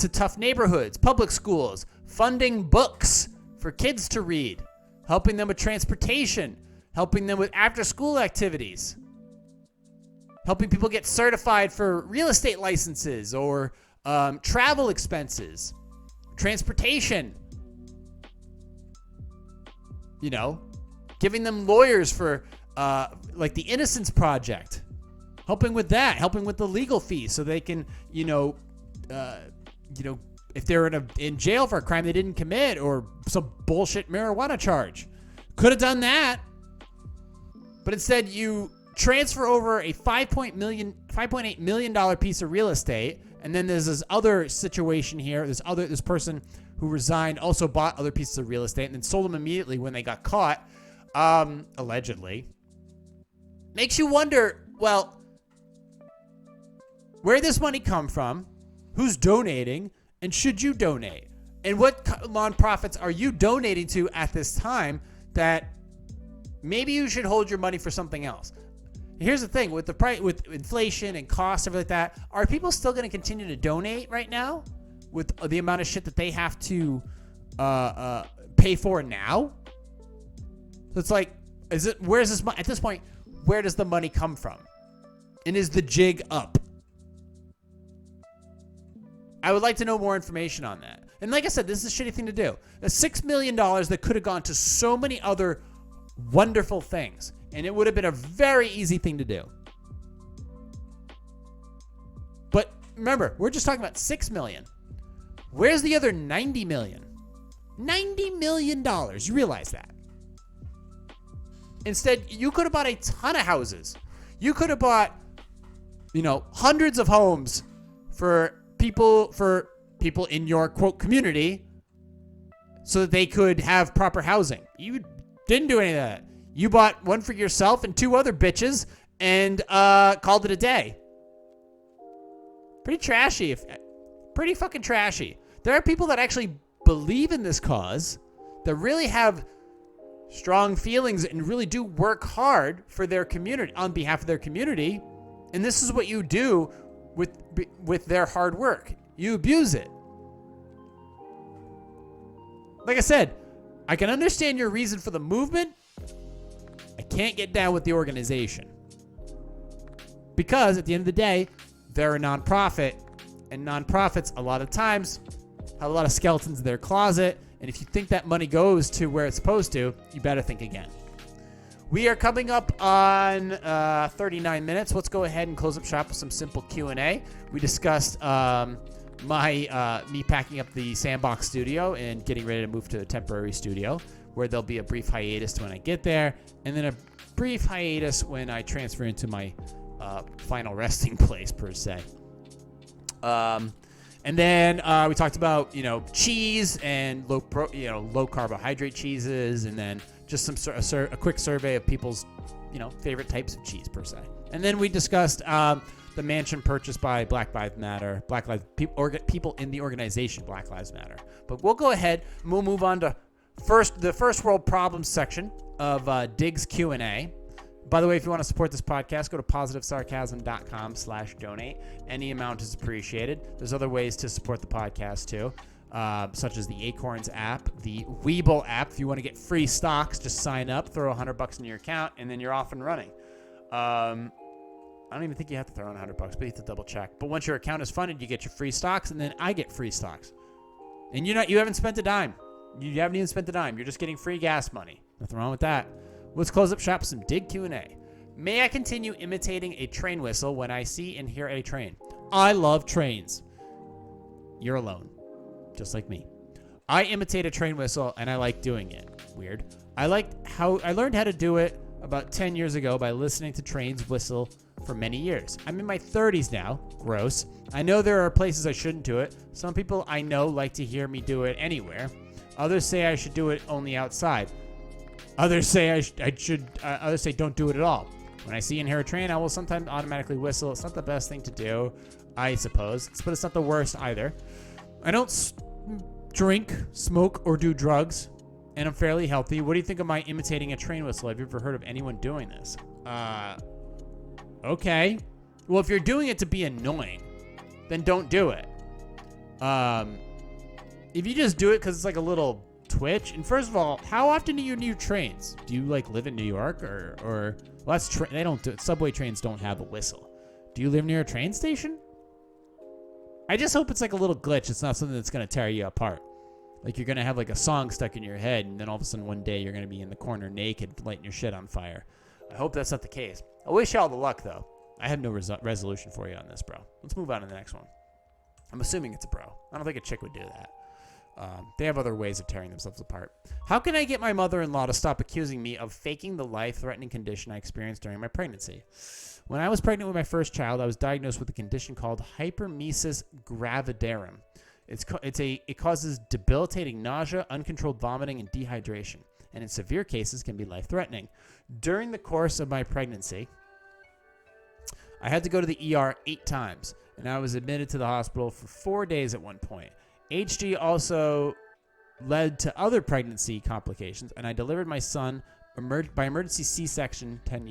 tough neighborhoods, public schools, funding books for kids to read, helping them with transportation, helping them with after-school activities, helping people get certified for real estate licenses or travel expenses, transportation. You know, giving them lawyers for like the Innocence Project, helping with that, helping with the legal fees so they can, if they're in jail for a crime they didn't commit or some bullshit marijuana charge. Could have done that. But instead you transfer over a $5.8 million piece of real estate, and then there's this other situation here. This person who resigned also bought other pieces of real estate and then sold them immediately when they got caught, allegedly. Makes you wonder, well, where did this money come from? Who's donating? And should you donate? And what nonprofits are you donating to at this time that maybe you should hold your money for something else? Here's the thing, with the price, with inflation and costs, everything like that, are people still going to continue to donate right now with the amount of shit that they have to pay for now? So it's like, where's this money at this point? Where does the money come from? And is the jig up? I would like to know more information on that. And like I said, this is a shitty thing to do. The $6 million that could have gone to so many other wonderful things. And it would have been a very easy thing to do. But remember, we're just talking about $6 million. Where's the other $90 million? $90 million. You realize that. Instead, you could have bought a ton of houses. You could have bought, hundreds of homes for people in your, quote, community so that they could have proper housing. You didn't do any of that. You bought one for yourself and 2 other bitches and called it a day. Pretty trashy. Pretty fucking trashy. There are people that actually believe in this cause, that really have strong feelings and really do work hard for their community, on behalf of their community. And this is what you do with their hard work. You abuse it. Like I said, I can understand your reason for the movement. I can't get down with the organization. Because at the end of the day, they're a nonprofit. And nonprofits, a lot of times, have a lot of skeletons in their closet. And if you think that money goes to where it's supposed to, you better think again. We are coming up on 39 minutes. Let's go ahead and close up shop with some simple Q&A. We discussed me packing up the Sandbox studio and getting ready to move to a temporary studio, where there'll be a brief hiatus when I get there, and then a brief hiatus when I transfer into my final resting place, per se. And then we talked about, cheese and low carbohydrate cheeses, and then just a quick survey of people's, favorite types of cheese, per se. And then we discussed the mansion purchased by Black Lives Matter, people in the organization Black Lives Matter. But we'll go ahead and we'll move on to the first world problems section of Diggs Q&A. By the way, if you want to support this podcast, go to positivesarcasm.com/donate. Any amount is appreciated. There's other ways to support the podcast too, such as the Acorns app, the Weeble app. If you want to get free stocks, just sign up, throw $100 in your account, and then you're off and running. I don't even think you have to throw in $100, but you have to double check. But once your account is funded, you get your free stocks, and then I get free stocks. And you haven't spent a dime. You haven't even spent a dime. You're just getting free gas money. Nothing wrong with that. Let's close up shop with some Dig Q&A. May I continue imitating a train whistle when I see and hear a train? I love trains. You're alone. Just like me. I imitate a train whistle, and I like doing it. Weird. I learned how to do it about 10 years ago by listening to trains whistle for many years. I'm in my 30s now. Gross. I know there are places I shouldn't do it. Some people I know like to hear me do it anywhere. Others say I should do it only outside. Others say others say don't do it at all. When I see and hear a train, I will sometimes automatically whistle. It's not the best thing to do, I suppose, but it's not the worst either. I don't drink, smoke, or do drugs, and I'm fairly healthy. What do you think of my imitating a train whistle? Have you ever heard of anyone doing this? Okay. Well, if you're doing it to be annoying, then don't do it. If you just do it because it's like a little twitch, and first of all, how often do you need trains? Do you live in New York or well, that's they don't do it. Subway trains don't have a whistle. Do you live near a train station? I just hope it's like a little glitch. It's not something that's going to tear you apart. Like you're going to have like a song stuck in your head, and then all of a sudden one day you're going to be in the corner naked lighting your shit on fire. I hope that's not the case. I wish you all the luck, though. I have no resolution for you on this, bro. Let's move on to the next one. I'm assuming it's a bro. I don't think a chick would do that. They have other ways of tearing themselves apart. How can I get my mother-in-law to stop accusing me of faking the life-threatening condition I experienced during my pregnancy? When I was pregnant with my first child, I was diagnosed with a condition called hyperemesis gravidarum. It causes debilitating nausea, uncontrolled vomiting, and dehydration, and in severe cases can be life-threatening. During the course of my pregnancy, I had to go to the ER 8 times, and I was admitted to the hospital for 4 days at one point. HG also led to other pregnancy complications, and I delivered my son by emergency C-section 10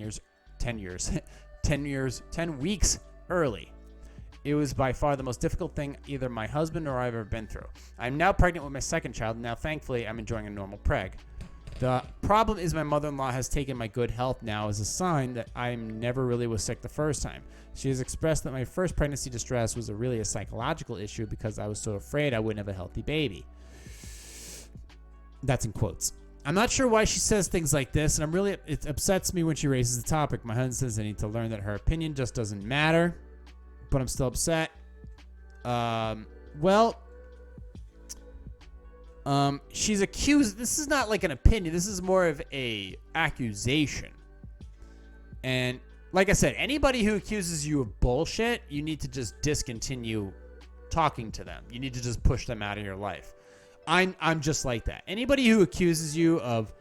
weeks early. It was by far the most difficult thing either my husband or I've ever been through. I'm now pregnant with my second child, and now thankfully I'm enjoying a normal preg. The problem is my mother-in-law has taken my good health now as a sign that I never really was sick the first time. She has expressed that my first pregnancy distress was really a psychological issue because I was so afraid I wouldn't have a healthy baby. That's in quotes. I'm not sure why she says things like this, and it upsets me when she raises the topic. My husband says I need to learn that her opinion just doesn't matter, but I'm still upset. She's accused. This is not like an opinion. This is more of a accusation. And like I said, anybody who accuses you of bullshit, you need to just discontinue talking to them. You need to just push them out of your life. I'm just like that. Anybody who accuses you of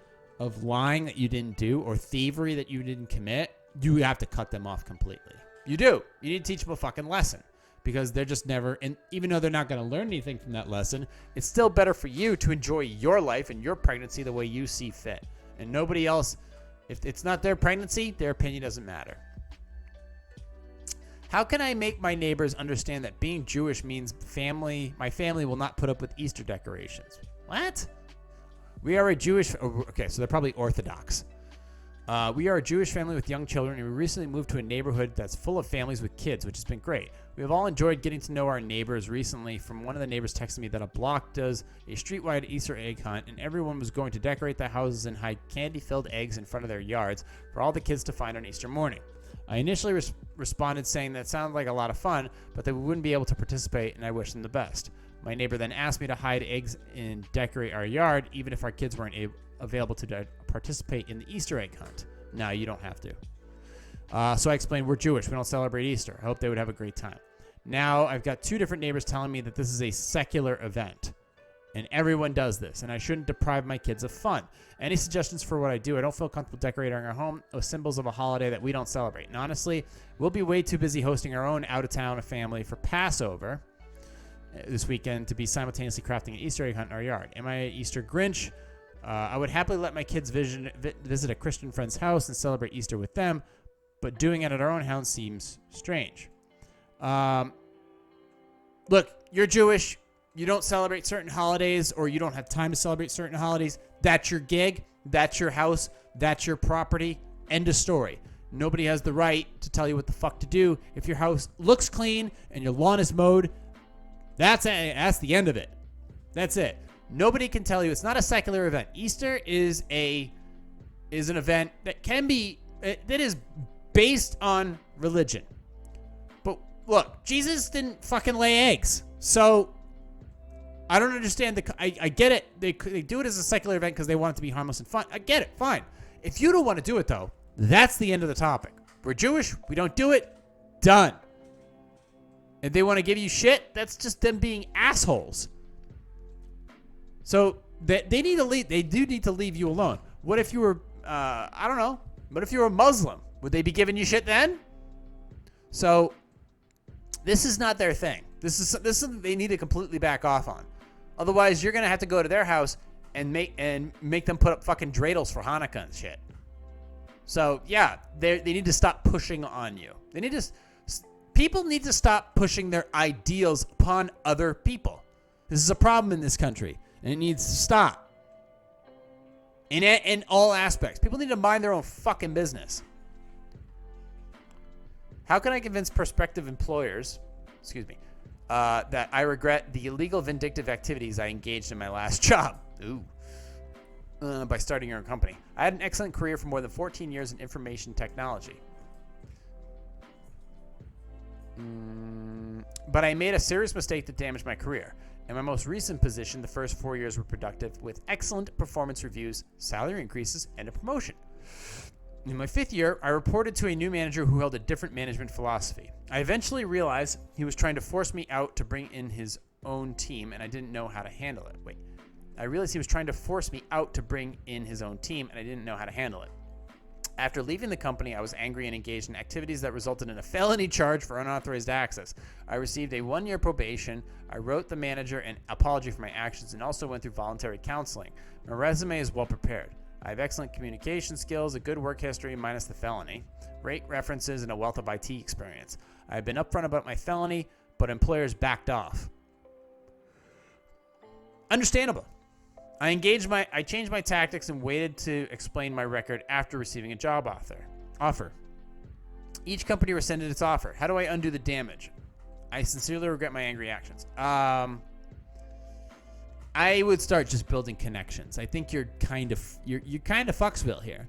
lying that you didn't do or thievery that you didn't commit, you have to cut them off completely. You do. You need to teach them a fucking lesson because they're just never, and even though they're not going to learn anything from that lesson, it's still better for you to enjoy your life and your pregnancy the way you see fit. And nobody else, if it's not their pregnancy, their opinion doesn't matter. How can I make my neighbors understand that being Jewish means my family will not put up with Easter decorations? What? We are a Jewish... Okay, so they're probably Orthodox. We are a Jewish family with young children, and we recently moved to a neighborhood that's full of families with kids, which has been great. We have all enjoyed getting to know our neighbors recently. From one of the neighbors texted me that a block does a streetwide Easter egg hunt, and everyone was going to decorate their houses and hide candy-filled eggs in front of their yards for all the kids to find on Easter morning. I initially responded saying that sounded like a lot of fun, but that we wouldn't be able to participate, and I wish them the best. My neighbor then asked me to hide eggs and decorate our yard, even if our kids weren't available to participate in the Easter egg hunt. No, you don't have to. So I explained, we're Jewish. We don't celebrate Easter. I hope they would have a great time. Now I've got two different neighbors telling me that this is a secular event, and everyone does this, and I shouldn't deprive my kids of fun. Any suggestions for what I do? I don't feel comfortable decorating our home with symbols of a holiday that we don't celebrate. And honestly, we'll be way too busy hosting our own out-of-town family for Passover this weekend to be simultaneously crafting an Easter egg hunt in our yard. Am I an Easter Grinch? I would happily let my kids visit a Christian friend's house and celebrate Easter with them, but doing it at our own house seems strange. Look, you're Jewish. You don't celebrate certain holidays, or you don't have time to celebrate certain holidays. That's your gig. That's your house. That's your property. End of story. Nobody has the right to tell you what the fuck to do. If your house looks clean and your lawn is mowed, that's the end of it. That's it. Nobody can tell you. It's not a secular event. Easter is an event that that is based on religion. But look, Jesus didn't fucking lay eggs. So I don't understand I get it. They do it as a secular event because they want it to be harmless and fun. I get it. Fine. If you don't want to do it, though, that's the end of the topic. We're Jewish. We don't do it. Done. If they want to give you shit, that's just them being assholes. So they need to leave. They do need to leave you alone. What if you were, I don't know. What if you were a Muslim? Would they be giving you shit then? So this is not their thing. This is they need to completely back off on. Otherwise, you're gonna have to go to their house and make them put up fucking dreidels for Hanukkah and shit. So yeah, they need to stop pushing on you. People need to stop pushing their ideals upon other people. This is a problem in this country, and it needs to stop. In all aspects, people need to mind their own fucking business. How can I convince prospective employers, that I regret the illegal vindictive activities I engaged in my last job? By starting your own company. I had an excellent career for more than 14 years in information technology. But I made a serious mistake that damaged my career. In my most recent position, the first 4 years were productive with excellent performance reviews, salary increases, and a promotion. In my 5th year, I reported to a new manager who held a different management philosophy. I eventually realized he was trying to force me out to bring in his own team, and I didn't know how to handle it. I realized he was trying to force me out to bring in his own team, and I didn't know how to handle it. After leaving the company, I was angry and engaged in activities that resulted in a felony charge for unauthorized access. I received a 1-year probation. I wrote the manager an apology for my actions and also went through voluntary counseling. My resume is well prepared. I have excellent communication skills, a good work history minus the felony, great references, and a wealth of IT experience. I have been upfront about my felony, but employers backed off. Understandable. I changed my tactics and waited to explain my record after receiving a job offer. Each company rescinded its offer. How do I undo the damage? I sincerely regret my angry actions. I would start just building connections. I think you're kind of fucksville here.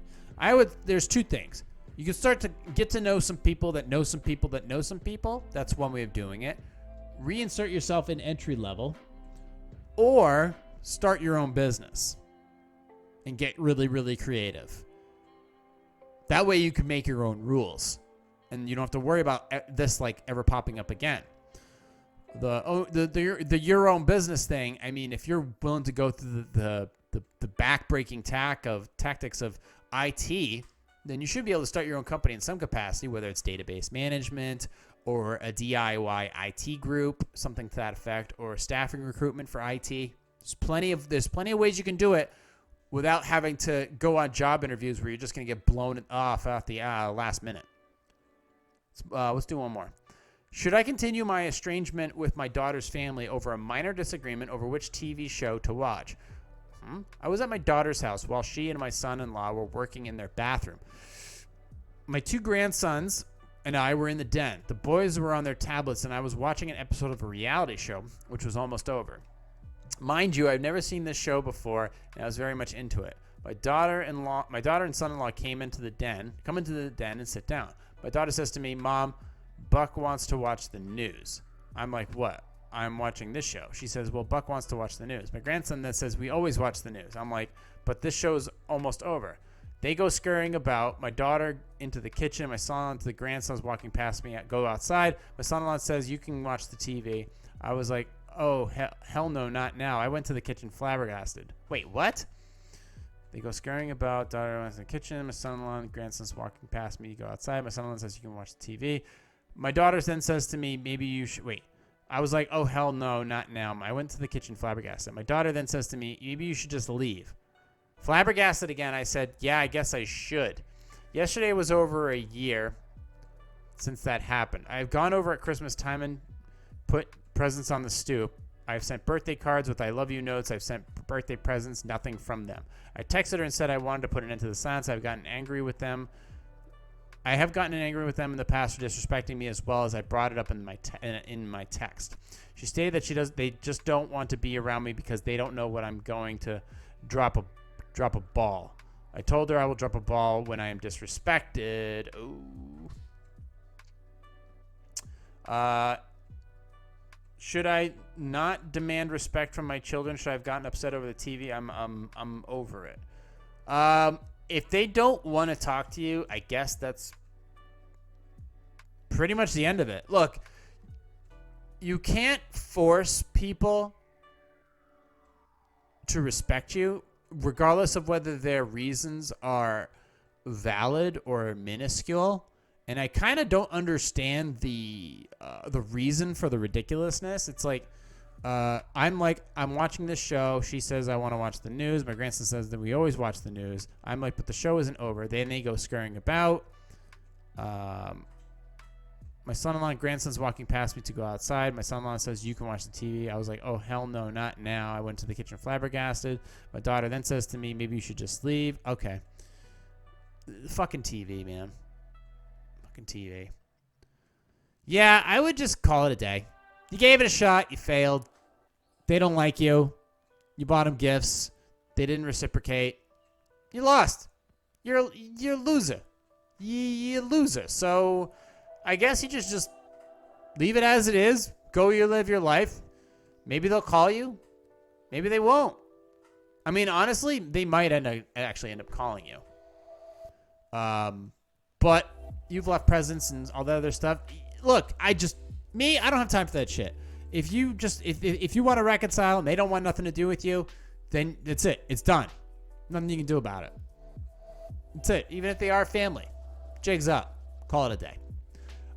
There's two things. You can start to get to know some people that know some people that know some people. That's one way of doing it. Reinsert yourself in entry level, or start your own business and get really, really creative. That way you can make your own rules and you don't have to worry about this like ever popping up again. The your own business thing. I mean, if you're willing to go through the backbreaking tactics of IT, then you should be able to start your own company in some capacity, whether it's database management or a DIY IT group, something to that effect, or staffing recruitment for IT. There's plenty of ways you can do it without having to go on job interviews where you're just going to get blown off at the last minute. Let's do one more. Should I continue my estrangement with my daughter's family over a minor disagreement over which TV show to watch? I was at my daughter's house while she and my son-in-law were working in their bathroom. My two grandsons and I were in the den. The boys were on their tablets, and I was watching an episode of a reality show, which was almost over. Mind you, I've never seen this show before, and I was very much into it. My daughter and son-in-law come into the den and sit down. My daughter says to me, "Mom, Buck wants to watch the news." I'm like, "What?" "I'm watching this show." She says, "Well, Buck wants to watch the news." My grandson then says, "We always watch the news." I'm like, "But this show's almost over." They go scurrying about. My daughter into the kitchen. My son-in-law to the grandsons walking past me. Go outside. My son-in-law says, "You can watch the TV." I was like, "Oh, hell no, not now." I went to the kitchen flabbergasted. Wait, what? They go scurrying about. Daughter went to the kitchen. My son-in-law and grandsons walking past me. Go outside. My son-in-law says, "You can watch the TV." My daughter then says to me, "Maybe you should wait." I was like, "Oh, hell no, not now." I went to the kitchen flabbergasted. My daughter then says to me, "Maybe you should just leave." Flabbergasted again, I said, "Yeah, I guess I should." Yesterday was over a year since that happened. I've gone over at Christmas time and put presents on the stoop. I've sent birthday cards with "I love you" notes. I've sent birthday presents, nothing from them. I texted her and said I wanted to put an end to the silence. I have gotten angry with them in the past for disrespecting me, as well as I brought it up in my text. She stated that they just don't want to be around me because they don't know what I'm going to drop a ball. I told her I will drop a ball when I am disrespected. Ooh. Should I not demand respect from my children? Should I have gotten upset over the TV? I'm over it. If they don't want to talk to you, I guess that's pretty much the end of it. Look, you can't force people to respect you, regardless of whether their reasons are valid or minuscule. And I kind of don't understand the reason for the ridiculousness. It's like, I'm watching this show. She says I want to watch the news. My grandson says that we always watch the news. I'm like, but the show isn't over. Then they go scurrying about. My son-in-law and grandson's walking past me to go outside. My son-in-law says, "You can watch the TV." I was like, "Oh, hell no, not now." I went to the kitchen flabbergasted. My daughter then says to me, "Maybe you should just leave." Okay. Fucking TV, man. Fucking TV. Yeah, I would just call it a day. You gave it a shot. You failed. They don't like you. You bought them gifts. They didn't reciprocate. You lost. You're a loser. You're a loser. So I guess you just leave it as it is. Go live your life. Maybe they'll call you. Maybe they won't. I mean, honestly, they might actually end up calling you. But you've left presents and all that other stuff. Look, I don't have time for that shit. If you want to reconcile and they don't want nothing to do with you, then that's it. It's done. Nothing you can do about it. That's it. Even if they are family. Jig's up. Call it a day.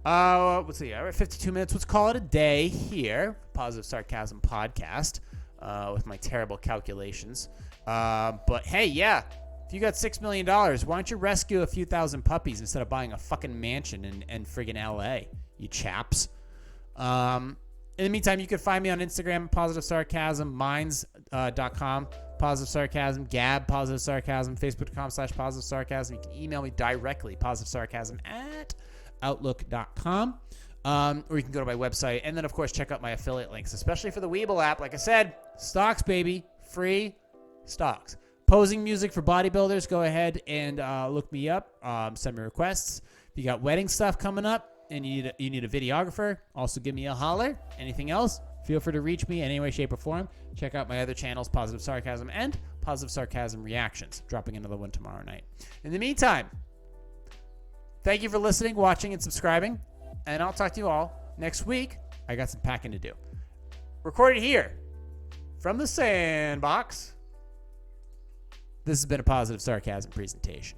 Let's see. All right, 52 minutes. Let's call it a day here. Positive Sarcasm Podcast with my terrible calculations. But hey, yeah. If you got $6 million, why don't you rescue a few thousand puppies instead of buying a fucking mansion in friggin' LA, you chaps? In the meantime, you can find me on Instagram, Positive Sarcasm, minds.com, Positive Sarcasm, Gab, Positive Sarcasm, Facebook.com/Positive Sarcasm. You can email me directly, positivesarcasm@outlook.com, or you can go to my website. And then, of course, check out my affiliate links, especially for the Weeble app. Like I said, Stocks, baby. Free stocks. Posing music for bodybuilders. Go ahead and look me up. Send me requests. If you got wedding stuff coming up and you need a videographer, also give me a holler. Anything else, feel free to reach me in any way, shape, or form. Check out my other channels, Positive Sarcasm and Positive Sarcasm Reactions. Dropping another one tomorrow night. In the meantime, thank you for listening, watching, and subscribing. And I'll talk to you all next week. I got some packing to do. Recorded here from the sandbox. This has been a Positive Sarcasm presentation.